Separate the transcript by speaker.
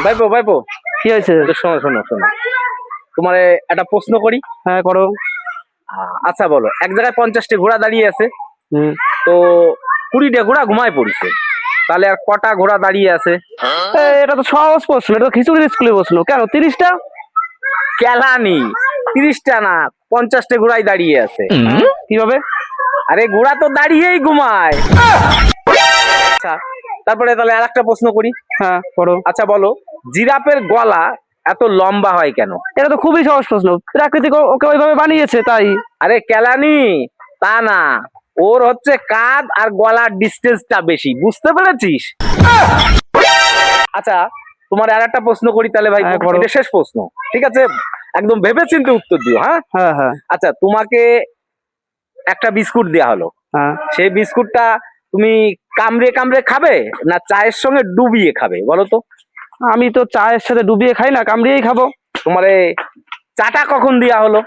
Speaker 1: ভাইপো ভাইপো,
Speaker 2: কি হয়েছে?
Speaker 1: শোনো শোনো শোনো, তোমার একটা প্রশ্ন করি।
Speaker 2: হ্যাঁ করো।
Speaker 1: আচ্ছা বলো, এক জায়গায় 50টি ঘোড়া দাঁড়িয়ে আছে, তো 20টা ঘোড়া ঘুমায় পড়েছে, তাহলে আর কটা ঘোড়া দাঁড়িয়ে আছে?
Speaker 2: এটা তো সহজ প্রশ্ন, এটা তো খিচুড়ির স্কুলে প্রশ্ন। কেন 30টা?
Speaker 1: কেলানি, 30টা না, 50টা ঘোড়াই দাঁড়িয়ে আছে।
Speaker 2: কিভাবে?
Speaker 1: আরে ঘোড়া তো দাঁড়িয়েই ঘুমায়। আচ্ছা, তারপরে তাহলে আর একটা প্রশ্ন করি।
Speaker 2: হ্যাঁ করো।
Speaker 1: আচ্ছা বলো, জিরাফের গলা এত লম্বা হয় কেন?
Speaker 2: এটা তো খুবই সহজ প্রশ্ন, প্রাকৃতিক ওকে ওইভাবে বানিয়েছে তাই।
Speaker 1: আরে কেলানি, তা না, ওর হচ্ছে কাঁধ আর গলার ডিস্টেন্সটা বেশি, বুঝতে পেরেছিস? আচ্ছা, তোমার আর একটা প্রশ্ন করি তাহলে ভাই, এটা শেষ প্রশ্ন, ঠিক আছে? একদম ভেবে চিন্তে উত্তর দিও। হ্যাঁ
Speaker 2: হ্যাঁ হ্যাঁ।
Speaker 1: আচ্ছা, তোমাকে একটা বিস্কুট দেওয়া হলো,
Speaker 2: হ্যাঁ।
Speaker 1: সেই বিস্কুটটা তুমি কামড়ে কামড়ে খাবে না চায়ের সঙ্গে ডুবিয়ে খাবে, বলো তো?
Speaker 2: আমি তো চায়ের সাথে ডুবিয়ে খাই না, কামড়িয়েই খাবো।
Speaker 1: তোমারে চাটা কখন দেওয়া হলো?